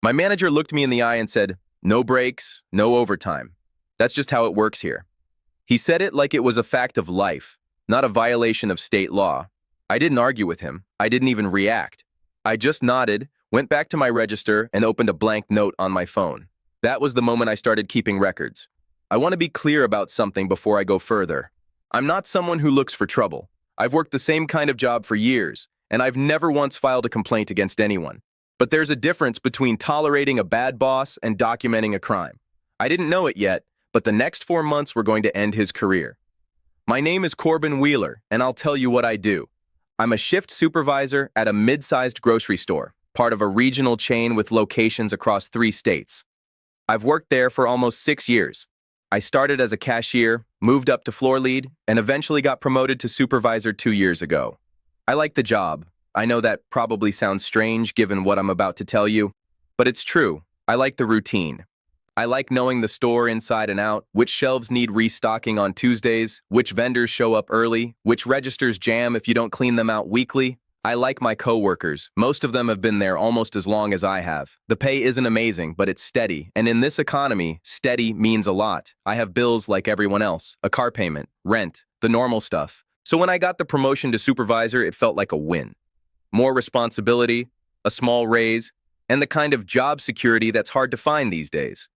My manager looked me in the eye and said, "No breaks, no overtime. That's just how it works here." He said it like it was a fact of life, not a violation of state law. I didn't argue with him. I didn't even react. I just nodded, went back to my register, and opened a blank note on my phone. That was the moment I started keeping records. I want to be clear about something before I go further. I'm not someone who looks for trouble. I've worked the same kind of job for years, and I've never once filed a complaint against anyone. But there's a difference between tolerating a bad boss and documenting a crime. I didn't know it yet, but the next 4 months were going to end his career. My name is Corbin Wheeler, and I'll tell you what I do. I'm a shift supervisor at a mid-sized grocery store, part of a regional chain with locations across 3 states. I've worked there for almost 6 years. I started as a cashier, moved up to floor lead, and eventually got promoted to supervisor 2 years ago. I like the job. I know that probably sounds strange given what I'm about to tell you, but it's true. I like the routine. I like knowing the store inside and out, which shelves need restocking on Tuesdays, which vendors show up early, which registers jam if you don't clean them out weekly. I like my coworkers. Most of them have been there almost as long as I have. The pay isn't amazing, but it's steady. And in this economy, steady means a lot. I have bills like everyone else, a car payment, rent, the normal stuff. So when I got the promotion to supervisor, it felt like a win. More responsibility, a small raise, and the kind of job security that's hard to find these days.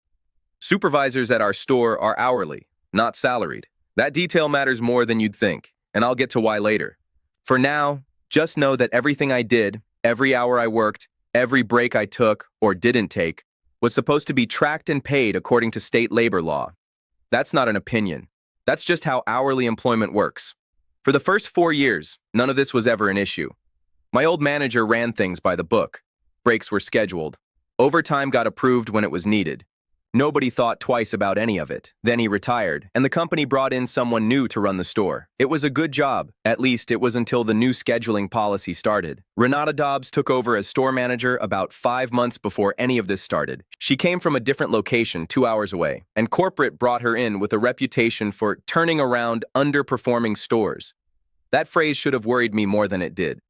Supervisors at our store are hourly, not salaried. That detail matters more than you'd think, and I'll get to why later. For now, just know that everything I did, every hour I worked, every break I took or didn't take, was supposed to be tracked and paid according to state labor law. That's not an opinion. That's just how hourly employment works. For the first 4 years, none of this was ever an issue. My old manager ran things by the book. Breaks were scheduled. Overtime got approved when it was needed. Nobody thought twice about any of it. Then he retired, and the company brought in someone new to run the store. It was a good job. At least it was until the new scheduling policy started. Renata Dobbs took over as store manager about 5 months before any of this started. She came from a different location 2 hours away, and corporate brought her in with a reputation for turning around underperforming stores. That phrase should have worried me more than it did.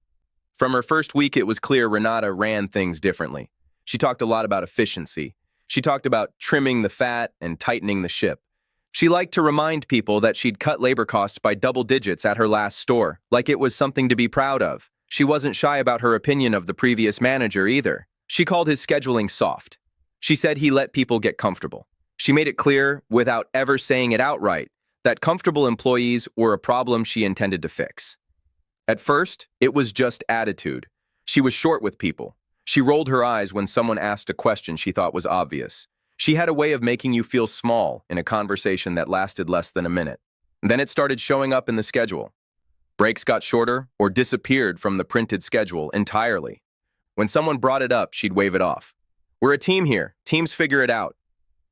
From her first week, it was clear Renata ran things differently. She talked a lot about efficiency. She talked about trimming the fat and tightening the ship. She liked to remind people that she'd cut labor costs by double digits at her last store, like it was something to be proud of. She wasn't shy about her opinion of the previous manager either. She called his scheduling soft. She said he let people get comfortable. She made it clear, without ever saying it outright, that comfortable employees were a problem she intended to fix. At first, it was just attitude. She was short with people. She rolled her eyes when someone asked a question she thought was obvious. She had a way of making you feel small in a conversation that lasted less than a minute. Then it started showing up in the schedule. Breaks got shorter or disappeared from the printed schedule entirely. When someone brought it up, she'd wave it off. "We're a team here. Teams figure it out."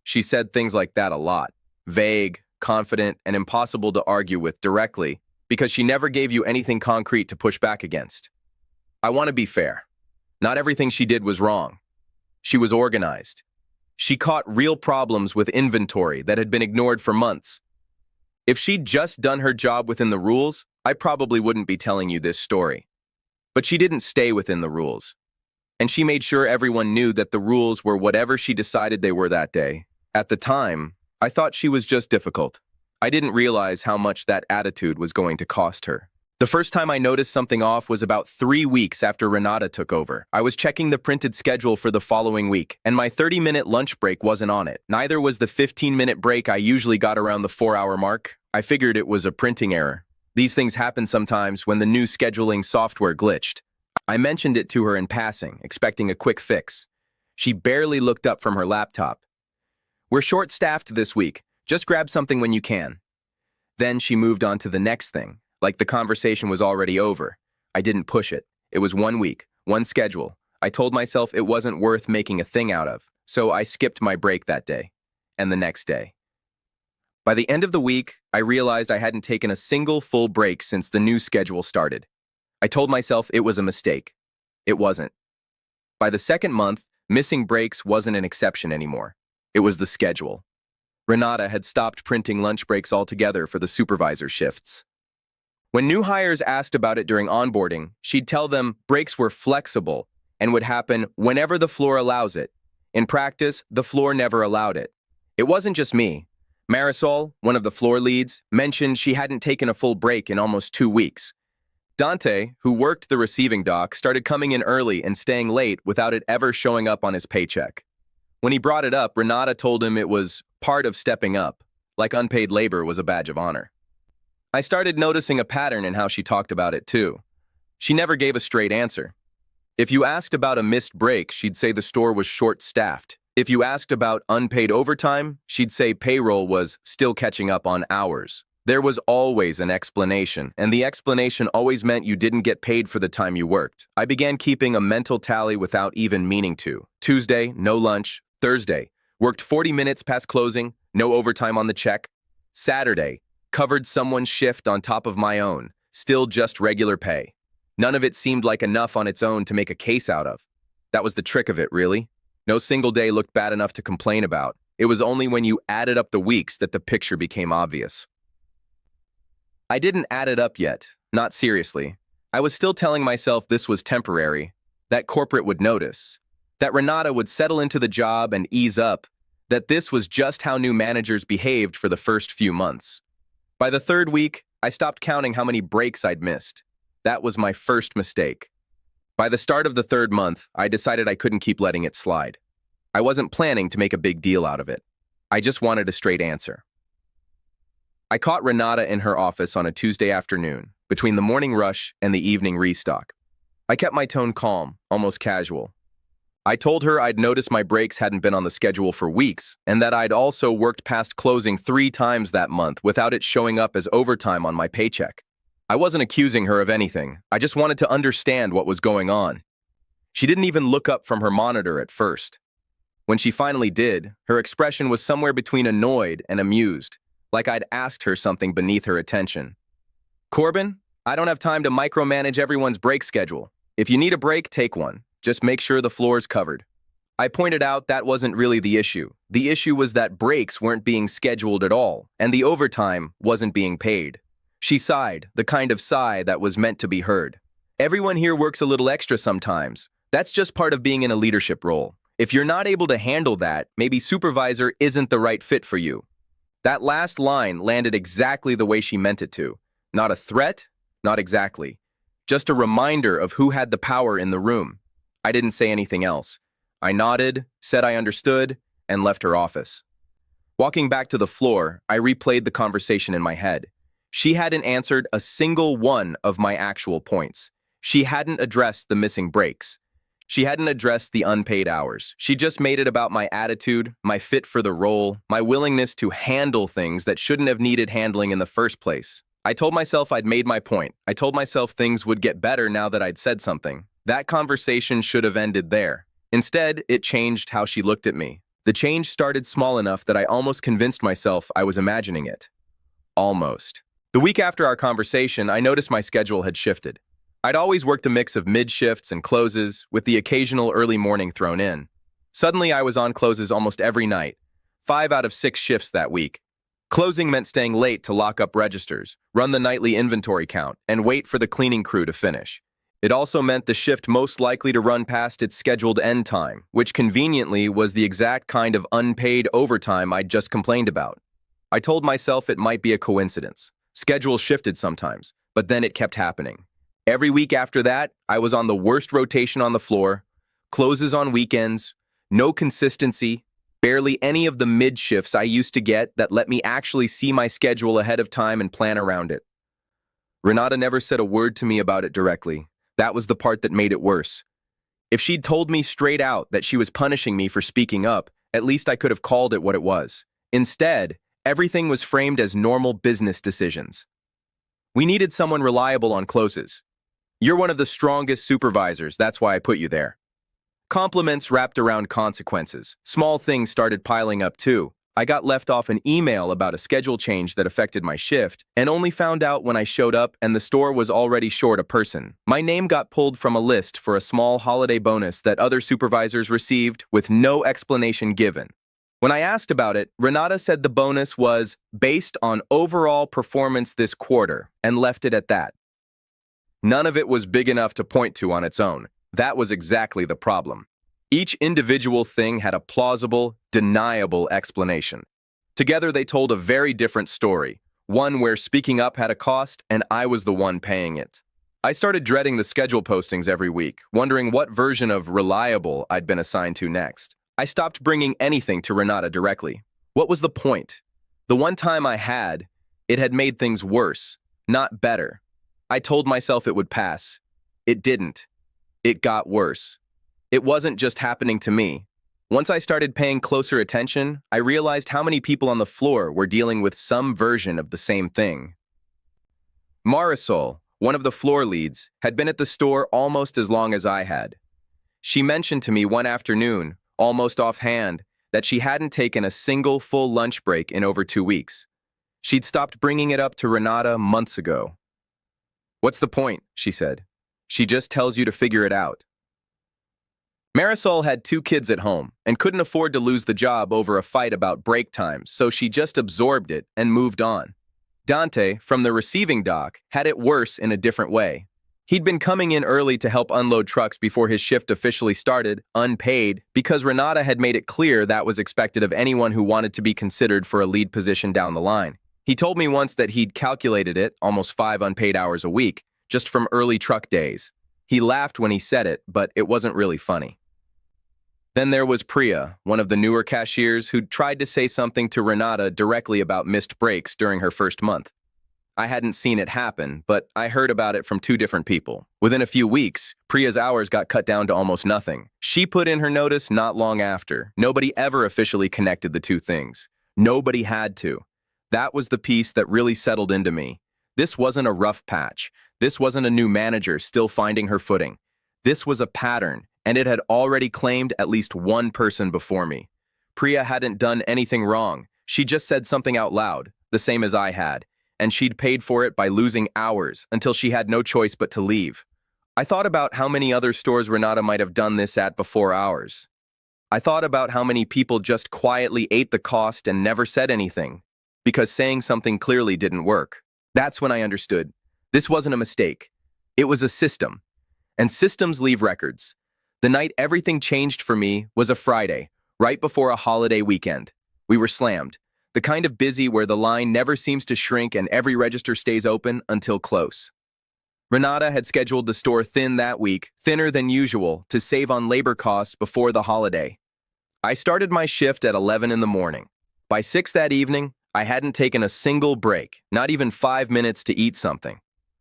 She said things like that a lot. Vague, confident, and impossible to argue with directly, because she never gave you anything concrete to push back against. I want to be fair. Not everything she did was wrong. She was organized. She caught real problems with inventory that had been ignored for months. If she'd just done her job within the rules, I probably wouldn't be telling you this story. But she didn't stay within the rules. And she made sure everyone knew that the rules were whatever she decided they were that day. At the time, I thought she was just difficult. I didn't realize how much that attitude was going to cost her. The first time I noticed something off was about 3 weeks after Renata took over. I was checking the printed schedule for the following week, and my 30-minute lunch break wasn't on it. Neither was the 15-minute break I usually got around the 4-hour mark. I figured it was a printing error. These things happen sometimes when the new scheduling software glitched. I mentioned it to her in passing, expecting a quick fix. She barely looked up from her laptop. "We're short-staffed this week. Just grab something when you can." Then she moved on to the next thing, like the conversation was already over. I didn't push it. It was 1 week, one schedule. I told myself it wasn't worth making a thing out of, so I skipped my break that day, and the next day. By the end of the week, I realized I hadn't taken a single full break since the new schedule started. I told myself it was a mistake. It wasn't. By the second month, missing breaks wasn't an exception anymore. It was the schedule. Renata had stopped printing lunch breaks altogether for the supervisor shifts. When new hires asked about it during onboarding, she'd tell them breaks were flexible and would happen whenever the floor allows it. In practice, the floor never allowed it. It wasn't just me. Marisol, one of the floor leads, mentioned she hadn't taken a full break in almost 2 weeks. Dante, who worked the receiving dock, started coming in early and staying late without it ever showing up on his paycheck. When he brought it up, Renata told him it was part of stepping up, like unpaid labor was a badge of honor. I started noticing a pattern in how she talked about it too. She never gave a straight answer. If you asked about a missed break, she'd say the store was short-staffed. If you asked about unpaid overtime, she'd say payroll was still catching up on hours. There was always an explanation, and the explanation always meant you didn't get paid for the time you worked. I began keeping a mental tally without even meaning to. Tuesday, no lunch. Thursday, worked 40 minutes past closing, no overtime on the check. Saturday, covered someone's shift on top of my own, still just regular pay. None of it seemed like enough on its own to make a case out of. That was the trick of it, really. No single day looked bad enough to complain about. It was only when you added up the weeks that the picture became obvious. I didn't add it up yet, not seriously. I was still telling myself this was temporary, that corporate would notice, that Renata would settle into the job and ease up, that this was just how new managers behaved for the first few months. By the 3rd week, I stopped counting how many breaks I'd missed. That was my first mistake. By the start of the 3rd month, I decided I couldn't keep letting it slide. I wasn't planning to make a big deal out of it. I just wanted a straight answer. I caught Renata in her office on a Tuesday afternoon, between the morning rush and the evening restock. I kept my tone calm, almost casual. I told her I'd noticed my breaks hadn't been on the schedule for weeks, and that I'd also worked past closing 3 times that month without it showing up as overtime on my paycheck. I wasn't accusing her of anything. I just wanted to understand what was going on. She didn't even look up from her monitor at first. When she finally did, her expression was somewhere between annoyed and amused, like I'd asked her something beneath her attention. Corbin, I don't have time to micromanage everyone's break schedule. If you need a break, take one. Just make sure the floor's covered. I pointed out that wasn't really the issue. The issue was that breaks weren't being scheduled at all, and the overtime wasn't being paid. She sighed, the kind of sigh that was meant to be heard. Everyone here works a little extra sometimes. That's just part of being in a leadership role. If you're not able to handle that, maybe supervisor isn't the right fit for you. That last line landed exactly the way she meant it to. Not a threat, not exactly. Just a reminder of who had the power in the room. I didn't say anything else. I nodded, said I understood, and left her office. Walking back to the floor, I replayed the conversation in my head. She hadn't answered a single one of my actual points. She hadn't addressed the missing breaks. She hadn't addressed the unpaid hours. She just made it about my attitude, my fit for the role, my willingness to handle things that shouldn't have needed handling in the first place. I told myself I'd made my point. I told myself things would get better now that I'd said something. That conversation should have ended there. Instead, it changed how she looked at me. The change started small enough that I almost convinced myself I was imagining it. Almost. The week after our conversation, I noticed my schedule had shifted. I'd always worked a mix of mid-shifts and closes, with the occasional early morning thrown in. Suddenly, I was on closes almost every night, 5 out of 6 shifts that week. Closing meant staying late to lock up registers, run the nightly inventory count, and wait for the cleaning crew to finish. It also meant the shift most likely to run past its scheduled end time, which conveniently was the exact kind of unpaid overtime I'd just complained about. I told myself it might be a coincidence. Schedules shifted sometimes, but then it kept happening. Every week after that, I was on the worst rotation on the floor, closes on weekends, no consistency, barely any of the mid-shifts I used to get that let me actually see my schedule ahead of time and plan around it. Renata never said a word to me about it directly. That was the part that made it worse. If she'd told me straight out that she was punishing me for speaking up, at least I could have called it what it was. Instead, everything was framed as normal business decisions. We needed someone reliable on closes. You're one of the strongest supervisors, that's why I put you there. Compliments wrapped around consequences. Small things started piling up too. I got left off an email about a schedule change that affected my shift, and only found out when I showed up and the store was already short a person. My name got pulled from a list for a small holiday bonus that other supervisors received with no explanation given. When I asked about it, Renata said the bonus was based on overall performance this quarter and left it at that. None of it was big enough to point to on its own. That was exactly the problem. Each individual thing had a plausible, deniable explanation. Together, they told a very different story, one where speaking up had a cost and I was the one paying it. I started dreading the schedule postings every week, wondering what version of reliable I'd been assigned to next. I stopped bringing anything to Renata directly. What was the point? The one time I had, it had made things worse, not better. I told myself it would pass. It didn't. It got worse. It wasn't just happening to me. Once I started paying closer attention, I realized how many people on the floor were dealing with some version of the same thing. Marisol, one of the floor leads, had been at the store almost as long as I had. She mentioned to me one afternoon, almost offhand, that she hadn't taken a single full lunch break in over 2 weeks. She'd stopped bringing it up to Renata months ago. "What's the point?" she said. "She just tells you to figure it out." Marisol had 2 kids at home and couldn't afford to lose the job over a fight about break times, so she just absorbed it and moved on. Dante, from the receiving dock, had it worse in a different way. He'd been coming in early to help unload trucks before his shift officially started, unpaid, because Renata had made it clear that was expected of anyone who wanted to be considered for a lead position down the line. He told me once that he'd calculated it, almost 5 unpaid hours a week, just from early truck days. He laughed when he said it, but it wasn't really funny. Then there was Priya, one of the newer cashiers who'd tried to say something to Renata directly about missed breaks during her first month. I hadn't seen it happen, but I heard about it from 2 different people. Within a few weeks, Priya's hours got cut down to almost nothing. She put in her notice not long after. Nobody ever officially connected the 2 things. Nobody had to. That was the piece that really settled into me. This wasn't a rough patch. This wasn't a new manager still finding her footing. This was a pattern, and it had already claimed at least one person before me. Priya hadn't done anything wrong. She just said something out loud, the same as I had, and she'd paid for it by losing hours until she had no choice but to leave. I thought about how many other stores Renata might have done this at before ours. I thought about how many people just quietly ate the cost and never said anything, because saying something clearly didn't work. That's when I understood. This wasn't a mistake. It was a system. And systems leave records. The night everything changed for me was a Friday, right before a holiday weekend. We were slammed. The kind of busy where the line never seems to shrink and every register stays open until close. Renata had scheduled the store thin that week, thinner than usual, to save on labor costs before the holiday. I started my shift at 11 in the morning. By 6 that evening, I hadn't taken a single break, not even 5 minutes to eat something.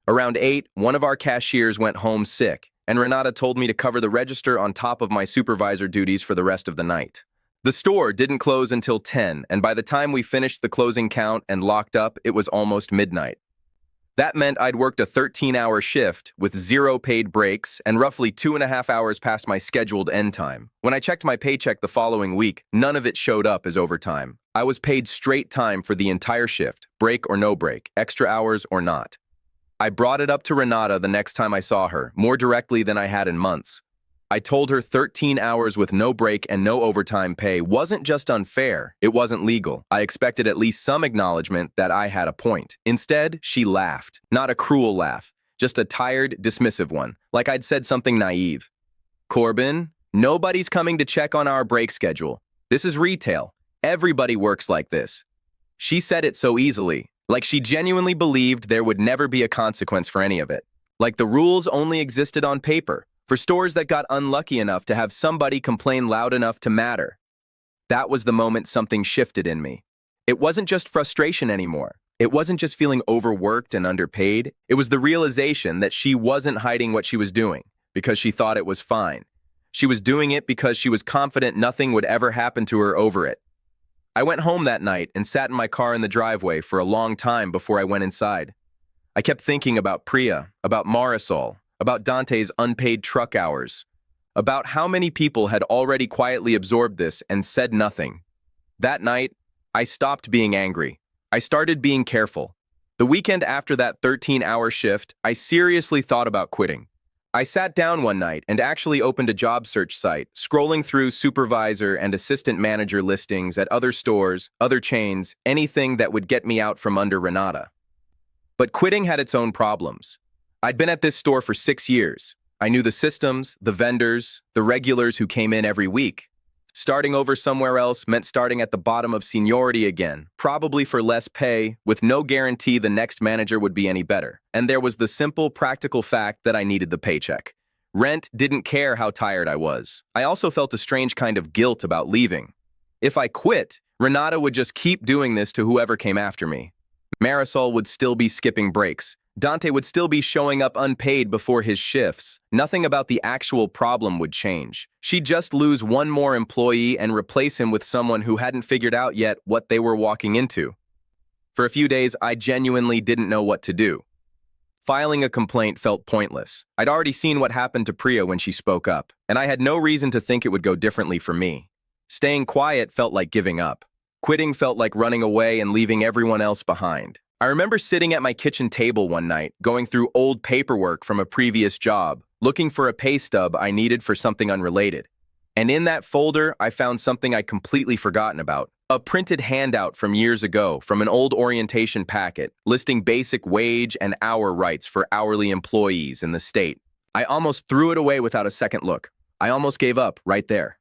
Around 8, one of our cashiers went home sick, and Renata told me to cover the register on top of my supervisor duties for the rest of the night. The store didn't close until 10, and by the time we finished the closing count and locked up, it was almost midnight. That meant I'd worked a 13-hour shift with 0 paid breaks and roughly 2.5 hours past my scheduled end time. When I checked my paycheck the following week, none of it showed up as overtime. I was paid straight time for the entire shift, break or no break, extra hours or not. I brought it up to Renata the next time I saw her, more directly than I had in months. I told her 13 hours with no break and no overtime pay wasn't just unfair, it wasn't legal. I expected at least some acknowledgement that I had a point. Instead, she laughed. Not a cruel laugh, just a tired, dismissive one, like I'd said something naive. "Corbin, nobody's coming to check on our break schedule. This is retail. Everybody works like this." She said it so easily, like she genuinely believed there would never be a consequence for any of it. Like the rules only existed on paper, for stores that got unlucky enough to have somebody complain loud enough to matter. That was the moment something shifted in me. It wasn't just frustration anymore. It wasn't just feeling overworked and underpaid. It was the realization that she wasn't hiding what she was doing because she thought it was fine. She was doing it because she was confident nothing would ever happen to her over it. I went home that night and sat in my car in the driveway for a long time before I went inside. I kept thinking about Priya, about Marisol, about Dante's unpaid truck hours, about how many people had already quietly absorbed this and said nothing. That night, I stopped being angry. I started being careful. The weekend after that 13-hour shift, I seriously thought about quitting. I sat down one night and actually opened a job search site, scrolling through supervisor and assistant manager listings at other stores, other chains, anything that would get me out from under Renata. But quitting had its own problems. I'd been at this store for 6 years. I knew the systems, the vendors, the regulars who came in every week. Starting over somewhere else meant starting at the bottom of seniority again, probably for less pay, with no guarantee the next manager would be any better. And there was the simple, practical fact that I needed the paycheck. Rent didn't care how tired I was. I also felt a strange kind of guilt about leaving. If I quit, Renata would just keep doing this to whoever came after me. Marisol would still be skipping breaks. Dante would still be showing up unpaid before his shifts. Nothing about the actual problem would change. She'd just lose one more employee and replace him with someone who hadn't figured out yet what they were walking into. For a few days, I genuinely didn't know what to do. Filing a complaint felt pointless. I'd already seen what happened to Priya when she spoke up, and I had no reason to think it would go differently for me. Staying quiet felt like giving up. Quitting felt like running away and leaving everyone else behind. I remember sitting at my kitchen table one night, going through old paperwork from a previous job, looking for a pay stub I needed for something unrelated. And in that folder, I found something I'd completely forgotten about. A printed handout from years ago from an old orientation packet listing basic wage and hour rights for hourly employees in the state. I almost threw it away without a second look. I almost gave up right there.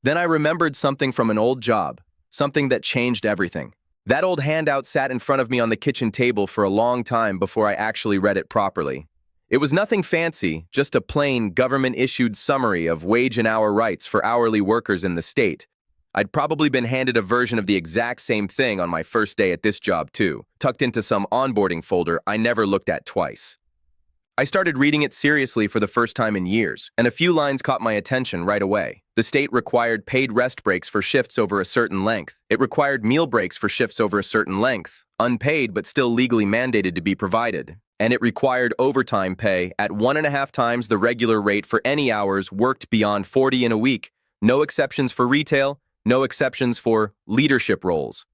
Then I remembered something from an old job, something that changed everything. That old handout sat in front of me on the kitchen table for a long time before I actually read it properly. It was nothing fancy, just a plain government-issued summary of wage and hour rights for hourly workers in the state. I'd probably been handed a version of the exact same thing on my first day at this job too, tucked into some onboarding folder I never looked at twice. I started reading it seriously for the first time in years, and a few lines caught my attention right away. The state required paid rest breaks for shifts over a certain length. It required meal breaks for shifts over a certain length, unpaid but still legally mandated to be provided. And it required overtime pay at 1.5 times the regular rate for any hours worked beyond 40 in a week. No exceptions for retail, no exceptions for leadership roles.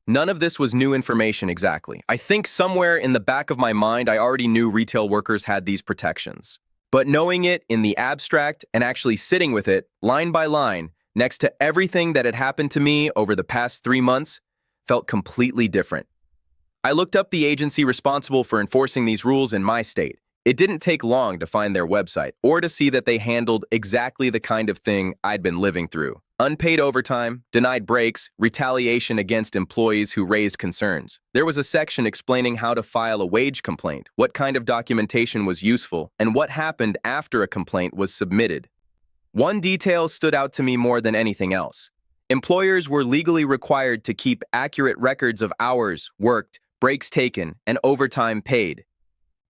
None of this was new information exactly. I think somewhere in the back of my mind I already knew retail workers had these protections. But knowing it in the abstract and actually sitting with it, line by line, next to everything that had happened to me over the past 3 months, felt completely different. I looked up the agency responsible for enforcing these rules in my state. It didn't take long to find their website or to see that they handled exactly the kind of thing I'd been living through. Unpaid overtime, denied breaks, retaliation against employees who raised concerns. There was a section explaining how to file a wage complaint, what kind of documentation was useful, and what happened after a complaint was submitted. One detail stood out to me more than anything else. Employers were legally required to keep accurate records of hours worked, breaks taken, and overtime paid.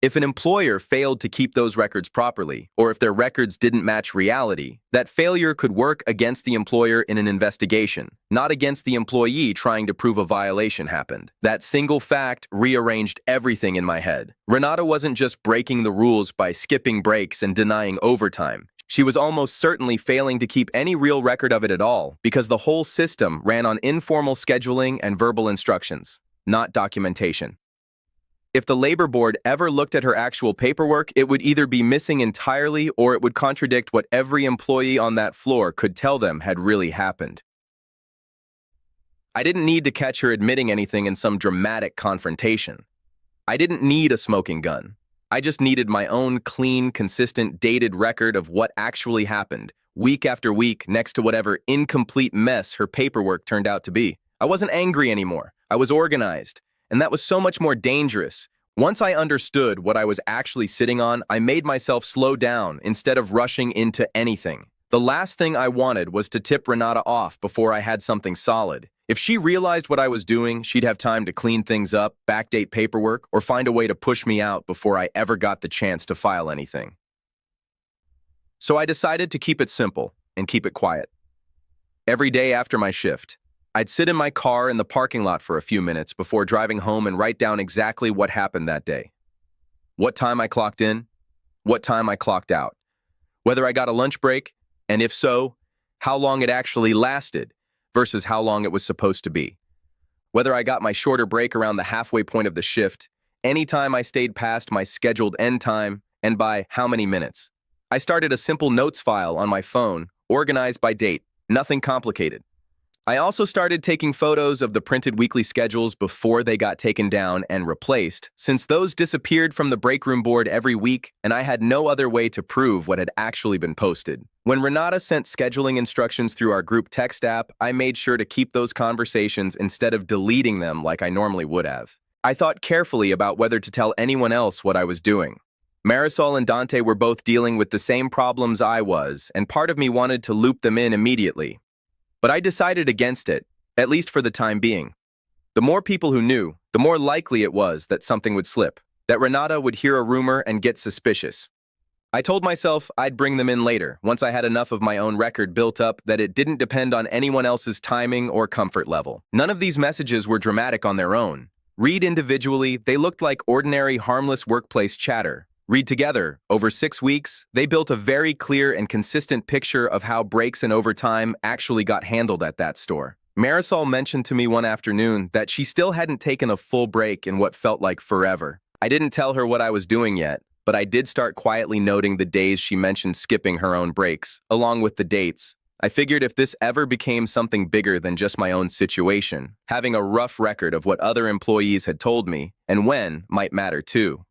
If an employer failed to keep those records properly, or if their records didn't match reality, that failure could work against the employer in an investigation, not against the employee trying to prove a violation happened. That single fact rearranged everything in my head. Renata wasn't just breaking the rules by skipping breaks and denying overtime. She was almost certainly failing to keep any real record of it at all, because the whole system ran on informal scheduling and verbal instructions, not documentation. If the labor board ever looked at her actual paperwork, it would either be missing entirely or it would contradict what every employee on that floor could tell them had really happened. I didn't need to catch her admitting anything in some dramatic confrontation. I didn't need a smoking gun. I just needed my own clean, consistent, dated record of what actually happened, week after week, next to whatever incomplete mess her paperwork turned out to be. I wasn't angry anymore. I was organized. And that was so much more dangerous. Once I understood what I was actually sitting on, I made myself slow down instead of rushing into anything. The last thing I wanted was to tip Renata off before I had something solid. If she realized what I was doing, she'd have time to clean things up, backdate paperwork, or find a way to push me out before I ever got the chance to file anything. So I decided to keep it simple and keep it quiet. Every day after my shift, I'd sit in my car in the parking lot for a few minutes before driving home and write down exactly what happened that day. What time I clocked in, what time I clocked out, whether I got a lunch break, and if so, how long it actually lasted versus how long it was supposed to be. Whether I got my shorter break around the halfway point of the shift, any time I stayed past my scheduled end time, and by how many minutes. I started a simple notes file on my phone, organized by date, nothing complicated. I also started taking photos of the printed weekly schedules before they got taken down and replaced, since those disappeared from the break room board every week and I had no other way to prove what had actually been posted. When Renata sent scheduling instructions through our group text app, I made sure to keep those conversations instead of deleting them like I normally would have. I thought carefully about whether to tell anyone else what I was doing. Marisol and Dante were both dealing with the same problems I was, and part of me wanted to loop them in immediately. But I decided against it, at least for the time being. The more people who knew, the more likely it was that something would slip, that Renata would hear a rumor and get suspicious. I told myself I'd bring them in later, once I had enough of my own record built up that it didn't depend on anyone else's timing or comfort level. None of these messages were dramatic on their own. Read individually, they looked like ordinary, harmless workplace chatter. Read together, over 6 weeks, they built a very clear and consistent picture of how breaks and overtime actually got handled at that store. Marisol mentioned to me one afternoon that she still hadn't taken a full break in what felt like forever. I didn't tell her what I was doing yet, but I did start quietly noting the days she mentioned skipping her own breaks, along with the dates. I figured if this ever became something bigger than just my own situation, having a rough record of what other employees had told me, and when, might matter too.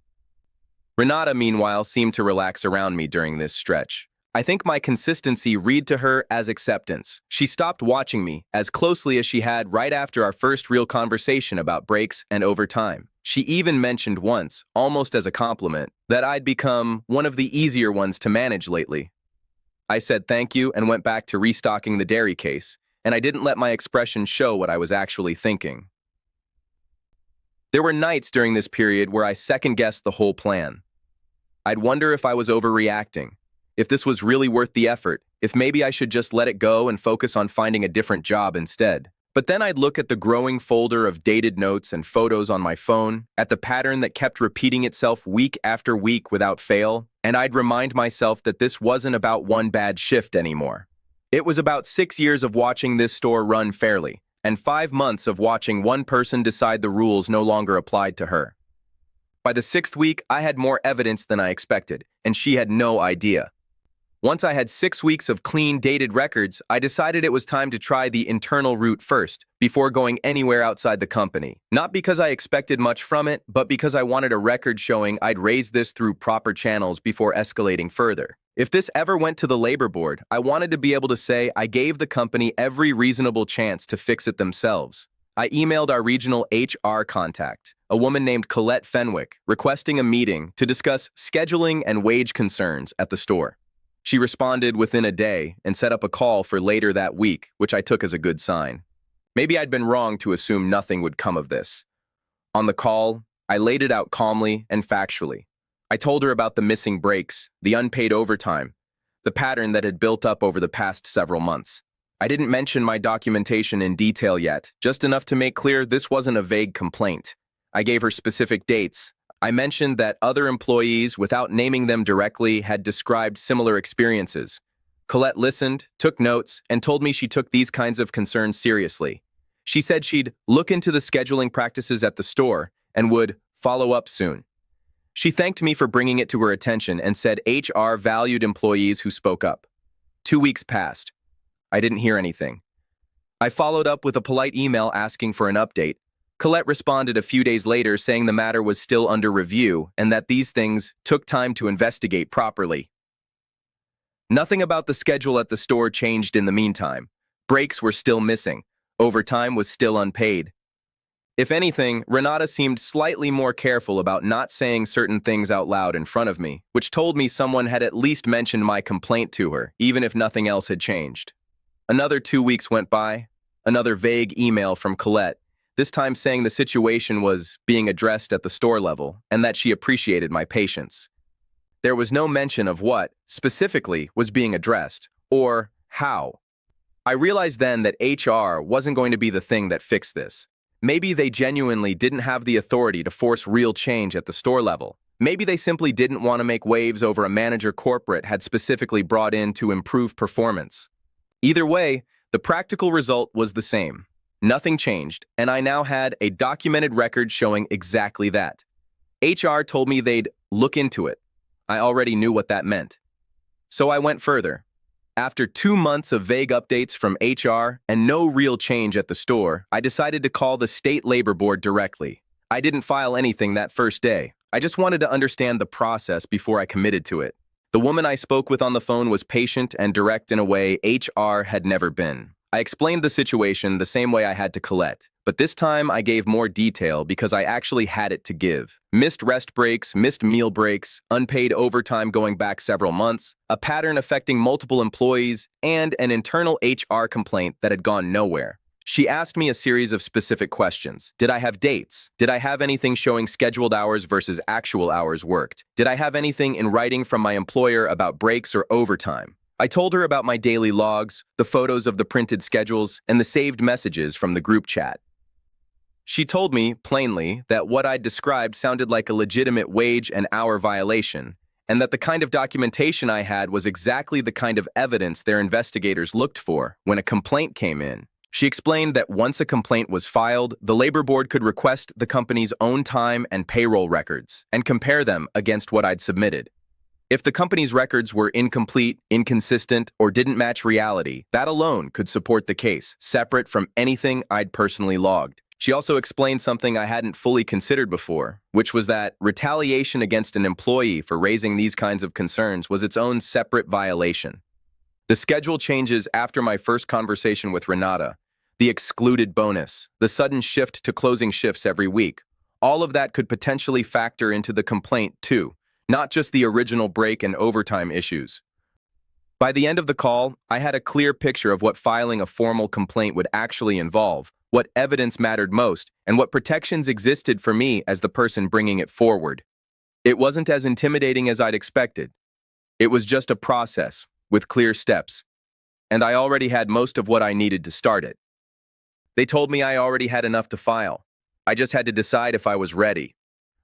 Renata, meanwhile, seemed to relax around me during this stretch. I think my consistency read to her as acceptance. She stopped watching me as closely as she had right after our first real conversation about breaks and overtime. She even mentioned once, almost as a compliment, that I'd become one of the easier ones to manage lately. I said thank you and went back to restocking the dairy case, and I didn't let my expression show what I was actually thinking. There were nights during this period where I second-guessed the whole plan. I'd wonder if I was overreacting, if this was really worth the effort, if maybe I should just let it go and focus on finding a different job instead. But then I'd look at the growing folder of dated notes and photos on my phone, at the pattern that kept repeating itself week after week without fail, and I'd remind myself that this wasn't about one bad shift anymore. It was about 6 years of watching this store run fairly, and 5 months of watching one person decide the rules no longer applied to her. By the 6th week, I had more evidence than I expected, and she had no idea. Once I had 6 weeks of clean, dated records, I decided it was time to try the internal route first, before going anywhere outside the company. Not because I expected much from it, but because I wanted a record showing I'd raised this through proper channels before escalating further. If this ever went to the labor board, I wanted to be able to say I gave the company every reasonable chance to fix it themselves. I emailed our regional HR contact, a woman named Colette Fenwick, requesting a meeting to discuss scheduling and wage concerns at the store. She responded within a day and set up a call for later that week, which I took as a good sign. Maybe I'd been wrong to assume nothing would come of this. On the call, I laid it out calmly and factually. I told her about the missing breaks, the unpaid overtime, the pattern that had built up over the past several months. I didn't mention my documentation in detail yet, just enough to make clear this wasn't a vague complaint. I gave her specific dates. I mentioned that other employees, without naming them directly, had described similar experiences. Colette listened, took notes, and told me she took these kinds of concerns seriously. She said she'd look into the scheduling practices at the store and would follow up soon. She thanked me for bringing it to her attention and said HR valued employees who spoke up. 2 weeks passed. I didn't hear anything. I followed up with a polite email asking for an update. Colette responded a few days later saying the matter was still under review and that these things took time to investigate properly. Nothing about the schedule at the store changed in the meantime. Breaks were still missing. Overtime was still unpaid. If anything, Renata seemed slightly more careful about not saying certain things out loud in front of me, which told me someone had at least mentioned my complaint to her, even if nothing else had changed. Another 2 weeks went by. Another vague email from Colette, this time saying the situation was being addressed at the store level and that she appreciated my patience. There was no mention of what, specifically, was being addressed, or how. I realized then that HR wasn't going to be the thing that fixed this. Maybe they genuinely didn't have the authority to force real change at the store level. Maybe they simply didn't want to make waves over a manager corporate had specifically brought in to improve performance. Either way, the practical result was the same. Nothing changed, and I now had a documented record showing exactly that. HR told me they'd look into it. I already knew what that meant. So I went further. After 2 months of vague updates from HR and no real change at the store, I decided to call the state labor board directly. I didn't file anything that first day. I just wanted to understand the process before I committed to it. The woman I spoke with on the phone was patient and direct in a way HR had never been. I explained the situation the same way I had to Colette, but this time I gave more detail because I actually had it to give. Missed rest breaks, missed meal breaks, unpaid overtime going back several months, a pattern affecting multiple employees, and an internal HR complaint that had gone nowhere. She asked me a series of specific questions. Did I have dates? Did I have anything showing scheduled hours versus actual hours worked? Did I have anything in writing from my employer about breaks or overtime? I told her about my daily logs, the photos of the printed schedules, and the saved messages from the group chat. She told me, plainly, that what I'd described sounded like a legitimate wage and hour violation, and that the kind of documentation I had was exactly the kind of evidence their investigators looked for when a complaint came in. She explained that once a complaint was filed, the labor board could request the company's own time and payroll records and compare them against what I'd submitted. If the company's records were incomplete, inconsistent, or didn't match reality, that alone could support the case, separate from anything I'd personally logged. She also explained something I hadn't fully considered before, which was that retaliation against an employee for raising these kinds of concerns was its own separate violation. The schedule changes after my first conversation with Renata, the excluded bonus, the sudden shift to closing shifts every week, all of that could potentially factor into the complaint too. Not just the original break and overtime issues. By the end of the call, I had a clear picture of what filing a formal complaint would actually involve, what evidence mattered most, and what protections existed for me as the person bringing it forward. It wasn't as intimidating as I'd expected. It was just a process, with clear steps. And I already had most of what I needed to start it. They told me I already had enough to file. I just had to decide if I was ready.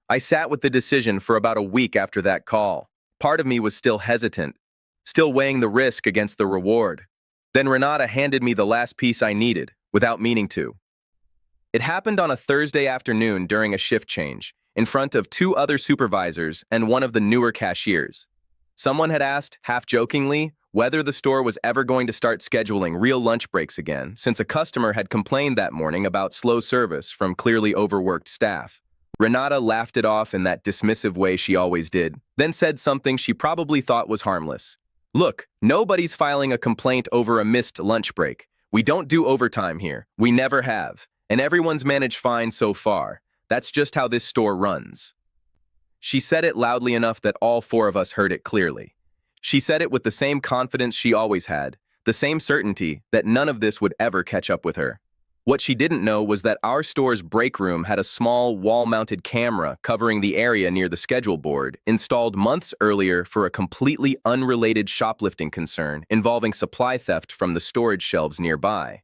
I sat with the decision for about a week after that call. Part of me was still hesitant, still weighing the risk against the reward. Then Renata handed me the last piece I needed, without meaning to. It happened on a Thursday afternoon during a shift change, in front of 2 other supervisors and one of the newer cashiers. Someone had asked, half-jokingly, whether the store was ever going to start scheduling real lunch breaks again, since a customer had complained that morning about slow service from clearly overworked staff. Renata laughed it off in that dismissive way she always did, then said something she probably thought was harmless. Look, nobody's filing a complaint over a missed lunch break. We don't do overtime here. We never have. And everyone's managed fine so far. That's just how this store runs. She said it loudly enough that all 4 of us heard it clearly. She said it with the same confidence she always had, the same certainty that none of this would ever catch up with her. What she didn't know was that our store's break room had a small wall-mounted camera covering the area near the schedule board, installed months earlier for a completely unrelated shoplifting concern involving supply theft from the storage shelves nearby.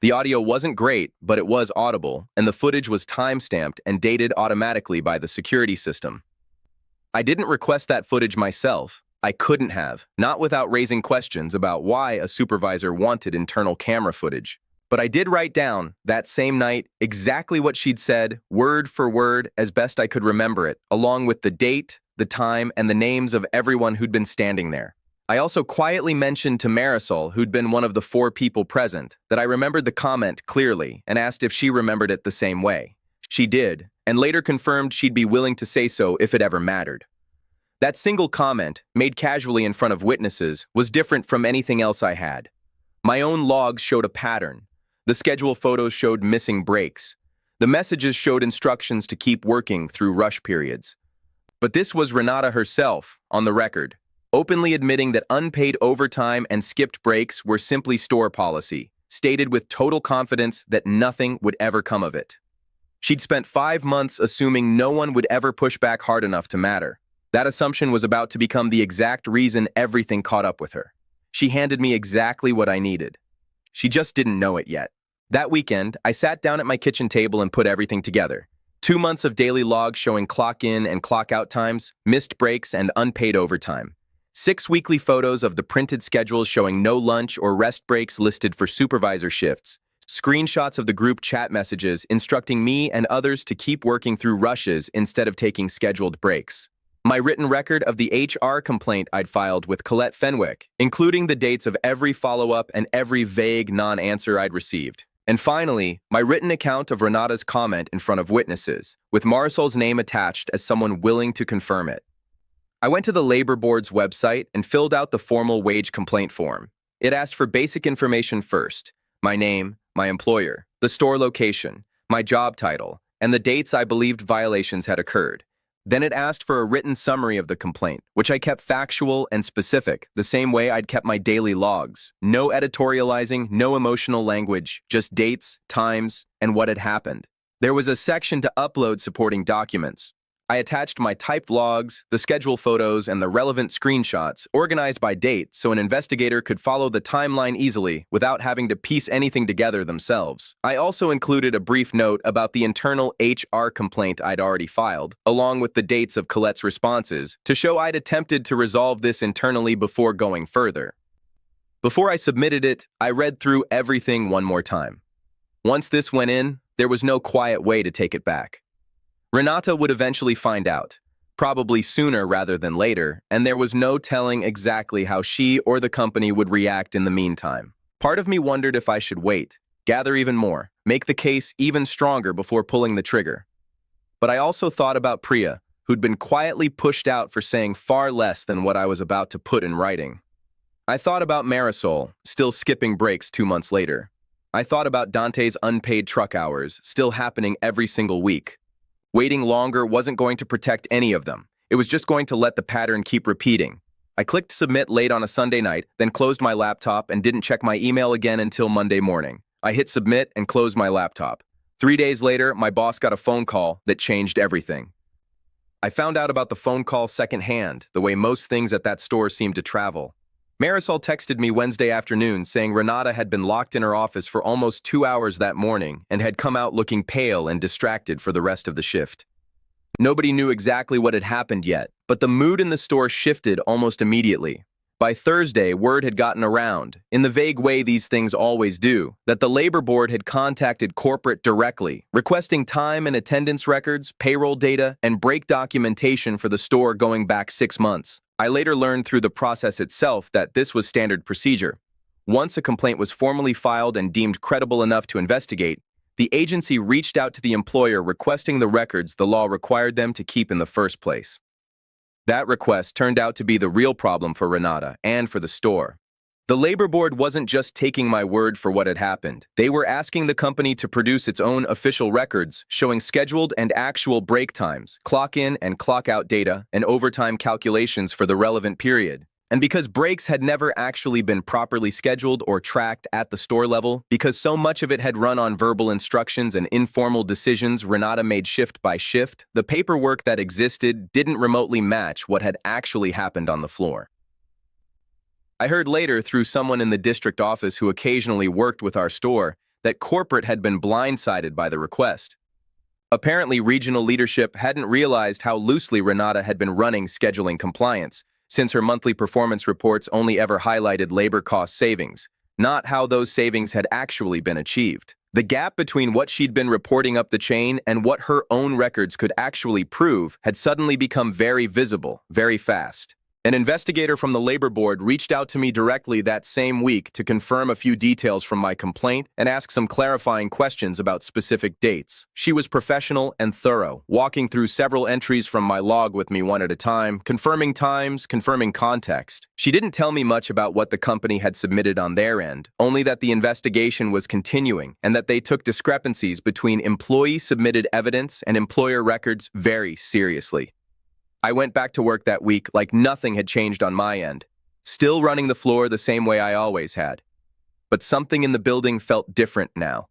The audio wasn't great, but it was audible, and the footage was time-stamped and dated automatically by the security system. I didn't request that footage myself. I couldn't have, not without raising questions about why a supervisor wanted internal camera footage. But I did write down, that same night, exactly what she'd said, word for word, as best I could remember it, along with the date, the time, and the names of everyone who'd been standing there. I also quietly mentioned to Marisol, who'd been one of the 4 people present, that I remembered the comment clearly and asked if she remembered it the same way. She did, and later confirmed she'd be willing to say so if it ever mattered. That single comment, made casually in front of witnesses, was different from anything else I had. My own logs showed a pattern. The schedule photos showed missing breaks. The messages showed instructions to keep working through rush periods. But this was Renata herself, on the record, openly admitting that unpaid overtime and skipped breaks were simply store policy, stated with total confidence that nothing would ever come of it. She'd spent 5 months assuming no one would ever push back hard enough to matter. That assumption was about to become the exact reason everything caught up with her. She handed me exactly what I needed. She just didn't know it yet. That weekend, I sat down at my kitchen table and put everything together. 2 months of daily logs showing clock in and clock out times, missed breaks, and unpaid overtime. 6 weekly photos of the printed schedules showing no lunch or rest breaks listed for supervisor shifts. Screenshots of the group chat messages instructing me and others to keep working through rushes instead of taking scheduled breaks. my written record of the HR complaint I'd filed with Colette Fenwick, including the dates of every follow-up and every vague non-answer I'd received. And finally, my written account of Renata's comment in front of witnesses, with Marisol's name attached as someone willing to confirm it. I went to the Labor Board's website and filled out the formal wage complaint form. It asked for basic information first: my name, my employer, the store location, my job title, and the dates I believed violations had occurred. Then it asked for a written summary of the complaint, which I kept factual and specific, the same way I'd kept my daily logs. No editorializing, no emotional language, just dates, times, and what had happened. There was a section to upload supporting documents. I attached my typed logs, the schedule photos, and the relevant screenshots, organized by date so an investigator could follow the timeline easily without having to piece anything together themselves. I also included a brief note about the internal HR complaint I'd already filed, along with the dates of Colette's responses, to show I'd attempted to resolve this internally before going further. Before I submitted it, I read through everything one more time. Once this went in, there was no quiet way to take it back. Renata would eventually find out, probably sooner rather than later, and there was no telling exactly how she or the company would react in the meantime. Part of me wondered if I should wait, gather even more, make the case even stronger before pulling the trigger. But I also thought about Priya, who'd been quietly pushed out for saying far less than what I was about to put in writing. I thought about Marisol, still skipping breaks 2 months later. I thought about Dante's unpaid truck hours, still happening every single week. Waiting longer wasn't going to protect any of them. It was just going to let the pattern keep repeating. I clicked submit late on a Sunday night, then closed my laptop and didn't check my email again until Monday morning. I hit submit and closed my laptop. 3 days later, my boss got a phone call that changed everything. I found out about the phone call secondhand, the way most things at that store seemed to travel. Marisol texted me Wednesday afternoon saying Renata had been locked in her office for almost 2 hours that morning and had come out looking pale and distracted for the rest of the shift. Nobody knew exactly what had happened yet, but the mood in the store shifted almost immediately. By Thursday, word had gotten around, in the vague way these things always do, that the Labor Board had contacted corporate directly, requesting time and attendance records, payroll data, and break documentation for the store going back 6 months. I later learned through the process itself that this was standard procedure. Once a complaint was formally filed and deemed credible enough to investigate, the agency reached out to the employer requesting the records the law required them to keep in the first place. That request turned out to be the real problem for Renata and for the store. The Labor Board wasn't just taking my word for what had happened. They were asking the company to produce its own official records showing scheduled and actual break times, clock-in and clock-out data, and overtime calculations for the relevant period. And because breaks had never actually been properly scheduled or tracked at the store level, because so much of it had run on verbal instructions and informal decisions Renata made shift by shift, the paperwork that existed didn't remotely match what had actually happened on the floor. I heard later through someone in the district office who occasionally worked with our store that corporate had been blindsided by the request. Apparently, regional leadership hadn't realized how loosely Renata had been running scheduling compliance, since her monthly performance reports only ever highlighted labor cost savings, not how those savings had actually been achieved. The gap between what she'd been reporting up the chain and what her own records could actually prove had suddenly become very visible, very fast. An investigator from the Labor Board reached out to me directly that same week to confirm a few details from my complaint and ask some clarifying questions about specific dates. She was professional and thorough, walking through several entries from my log with me one at a time, confirming times, confirming context. She didn't tell me much about what the company had submitted on their end, only that the investigation was continuing and that they took discrepancies between employee-submitted evidence and employer records very seriously. I went back to work that week like nothing had changed on my end, still running the floor the same way I always had. But something in the building felt different now.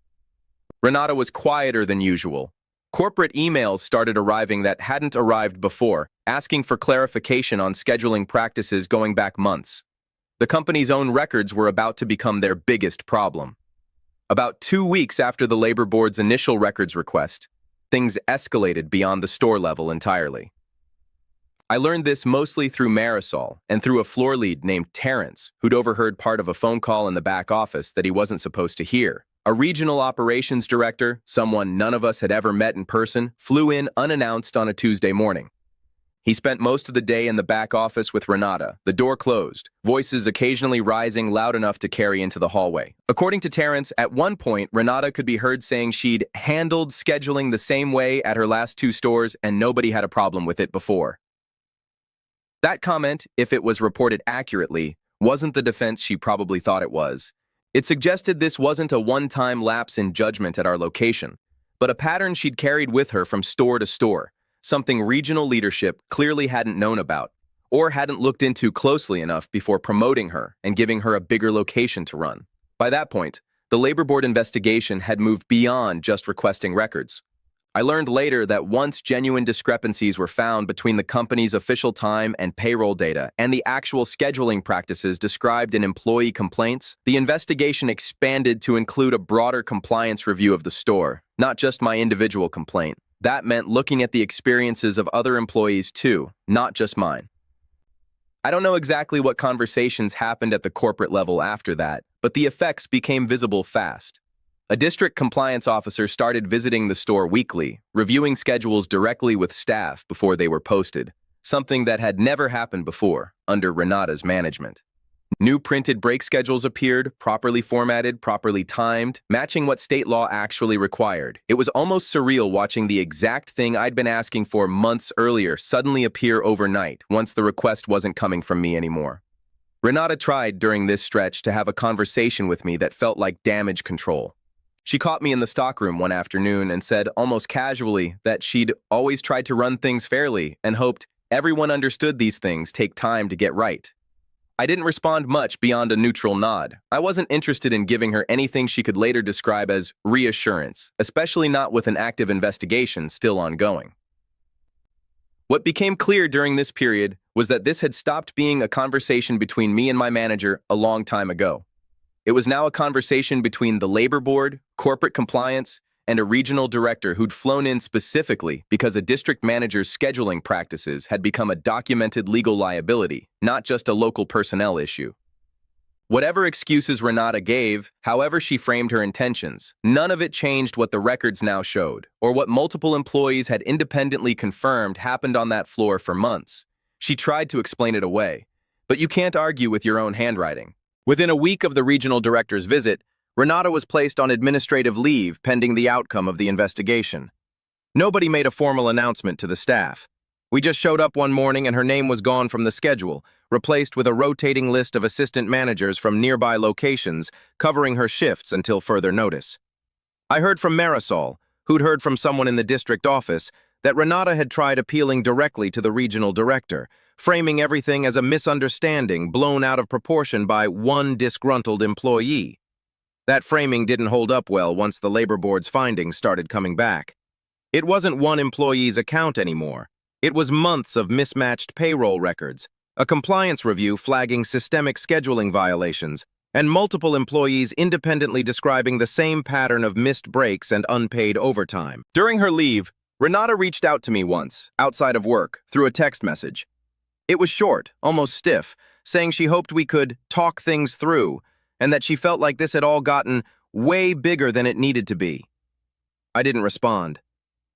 Renata was quieter than usual. Corporate emails started arriving that hadn't arrived before, asking for clarification on scheduling practices going back months. The company's own records were about to become their biggest problem. About 2 weeks after the Labor Board's initial records request, things escalated beyond the store level entirely. I learned this mostly through Marisol and through a floor lead named Terrence, who'd overheard part of a phone call in the back office that he wasn't supposed to hear. A regional operations director, someone none of us had ever met in person, flew in unannounced on a Tuesday morning. He spent most of the day in the back office with Renata, the door closed, voices occasionally rising loud enough to carry into the hallway. According to Terrence, at one point, Renata could be heard saying she'd handled scheduling the same way at her last 2 stores and nobody had a problem with it before. That comment, if it was reported accurately, wasn't the defense she probably thought it was. It suggested this wasn't a one-time lapse in judgment at our location, but a pattern she'd carried with her from store to store, something regional leadership clearly hadn't known about, or hadn't looked into closely enough before promoting her and giving her a bigger location to run. By that point, the labor board investigation had moved beyond just requesting records. I learned later that once genuine discrepancies were found between the company's official time and payroll data and the actual scheduling practices described in employee complaints, the investigation expanded to include a broader compliance review of the store, not just my individual complaint. That meant looking at the experiences of other employees too, not just mine. I don't know exactly what conversations happened at the corporate level after that, but the effects became visible fast. A district compliance officer started visiting the store weekly, reviewing schedules directly with staff before they were posted, something that had never happened before under Renata's management. New printed break schedules appeared, properly formatted, properly timed, matching what state law actually required. It was almost surreal watching the exact thing I'd been asking for months earlier suddenly appear overnight once the request wasn't coming from me anymore. Renata tried during this stretch to have a conversation with me that felt like damage control. She caught me in the stockroom one afternoon and said almost casually that she'd always tried to run things fairly and hoped everyone understood these things take time to get right. I didn't respond much beyond a neutral nod. I wasn't interested in giving her anything she could later describe as reassurance, especially not with an active investigation still ongoing. What became clear during this period was that this had stopped being a conversation between me and my manager a long time ago. It was now a conversation between the labor board, corporate compliance, and a regional director who'd flown in specifically because a district manager's scheduling practices had become a documented legal liability, not just a local personnel issue. Whatever excuses Renata gave, however she framed her intentions, none of it changed what the records now showed, or what multiple employees had independently confirmed happened on that floor for months. She tried to explain it away, but you can't argue with your own handwriting. Within a week of the regional director's visit, Renata was placed on administrative leave pending the outcome of the investigation. Nobody made a formal announcement to the staff. We just showed up one morning and her name was gone from the schedule, replaced with a rotating list of assistant managers from nearby locations covering her shifts until further notice. I heard from Marisol, who'd heard from someone in the district office, that Renata had tried appealing directly to the regional director, framing everything as a misunderstanding blown out of proportion by one disgruntled employee. That framing didn't hold up well once the labor board's findings started coming back. It wasn't one employee's account anymore. It was months of mismatched payroll records, a compliance review flagging systemic scheduling violations, and multiple employees independently describing the same pattern of missed breaks and unpaid overtime. During her leave, Renata reached out to me once, outside of work, through a text message. It was short, almost stiff, saying she hoped we could talk things through, and that she felt like this had all gotten way bigger than it needed to be. I didn't respond.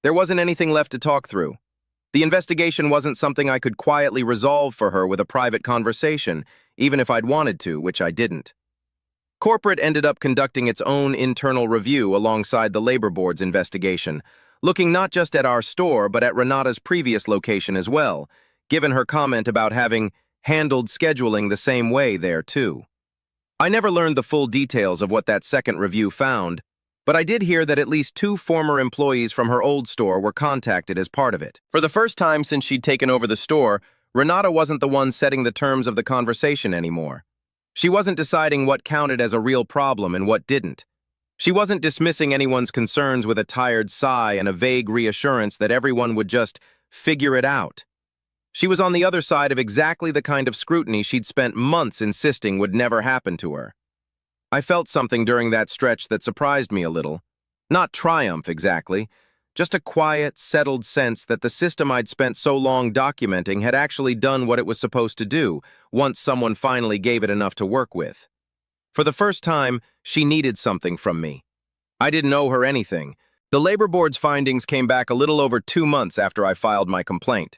There wasn't anything left to talk through. The investigation wasn't something I could quietly resolve for her with a private conversation, even if I'd wanted to, which I didn't. Corporate ended up conducting its own internal review alongside the labor board's investigation, looking not just at our store but at Renata's previous location as well, given her comment about having handled scheduling the same way there too. I never learned the full details of what that second review found, but I did hear that at least 2 former employees from her old store were contacted as part of it. For the first time since she'd taken over the store, Renata wasn't the one setting the terms of the conversation anymore. She wasn't deciding what counted as a real problem and what didn't. She wasn't dismissing anyone's concerns with a tired sigh and a vague reassurance that everyone would just figure it out. She was on the other side of exactly the kind of scrutiny she'd spent months insisting would never happen to her. I felt something during that stretch that surprised me a little. Not triumph, exactly. Just a quiet, settled sense that the system I'd spent so long documenting had actually done what it was supposed to do, once someone finally gave it enough to work with. For the first time, she needed something from me. I didn't owe her anything. The labor board's findings came back a little over 2 months after I filed my complaint.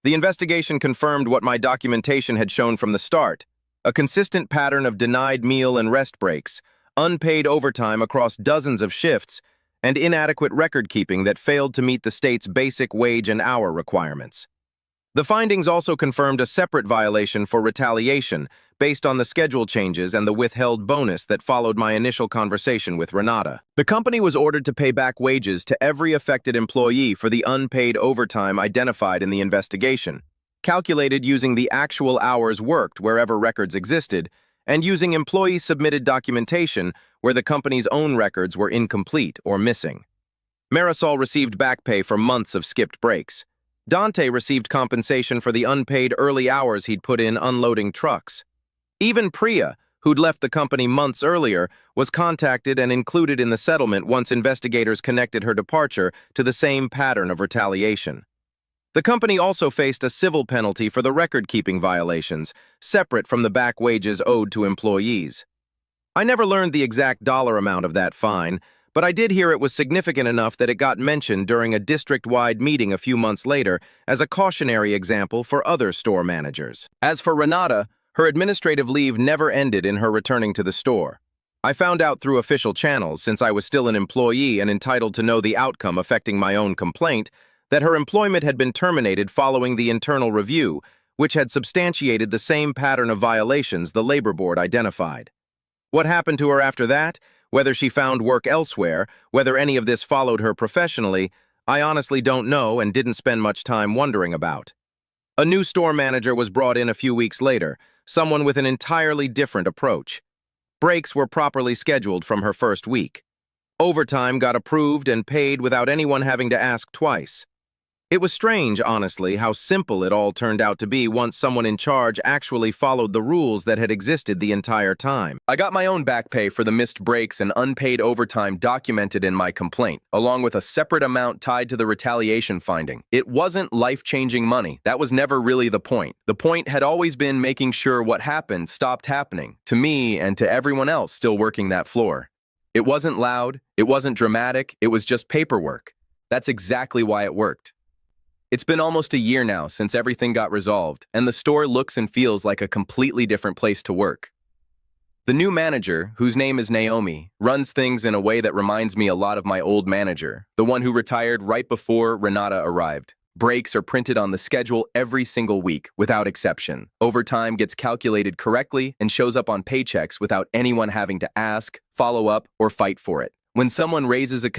The investigation confirmed what my documentation had shown from the start: a consistent pattern of denied meal and rest breaks, unpaid overtime across dozens of shifts, and inadequate record-keeping that failed to meet the state's basic wage and hour requirements. The findings also confirmed a separate violation for retaliation based on the schedule changes and the withheld bonus that followed my initial conversation with Renata. The company was ordered to pay back wages to every affected employee for the unpaid overtime identified in the investigation, calculated using the actual hours worked wherever records existed, and using employee-submitted documentation where the company's own records were incomplete or missing. Marisol received back pay for months of skipped breaks. Dante received compensation for the unpaid early hours he'd put in unloading trucks. Even Priya, who'd left the company months earlier, was contacted and included in the settlement once investigators connected her departure to the same pattern of retaliation. The company also faced a civil penalty for the record-keeping violations, separate from the back wages owed to employees. I never learned the exact dollar amount of that fine, but I did hear it was significant enough that it got mentioned during a district-wide meeting a few months later as a cautionary example for other store managers. As for Renata, her administrative leave never ended in her returning to the store. I found out through official channels, since I was still an employee and entitled to know the outcome affecting my own complaint, that her employment had been terminated following the internal review, which had substantiated the same pattern of violations the labor board identified. What happened to her after that? Whether she found work elsewhere, whether any of this followed her professionally, I honestly don't know and didn't spend much time wondering about. A new store manager was brought in a few weeks later, someone with an entirely different approach. Breaks were properly scheduled from her first week. Overtime got approved and paid without anyone having to ask twice. It was strange, honestly, how simple it all turned out to be once someone in charge actually followed the rules that had existed the entire time. I got my own back pay for the missed breaks and unpaid overtime documented in my complaint, along with a separate amount tied to the retaliation finding. It wasn't life-changing money. That was never really the point. The point had always been making sure what happened stopped happening, to me and to everyone else still working that floor. It wasn't loud, it wasn't dramatic, it was just paperwork. That's exactly why it worked. It's been almost a year now since everything got resolved, and the store looks and feels like a completely different place to work. The new manager, whose name is Naomi, runs things in a way that reminds me a lot of my old manager, the one who retired right before Renata arrived. Breaks are printed on the schedule every single week, without exception. Overtime gets calculated correctly and shows up on paychecks without anyone having to ask, follow up, or fight for it. When someone raises a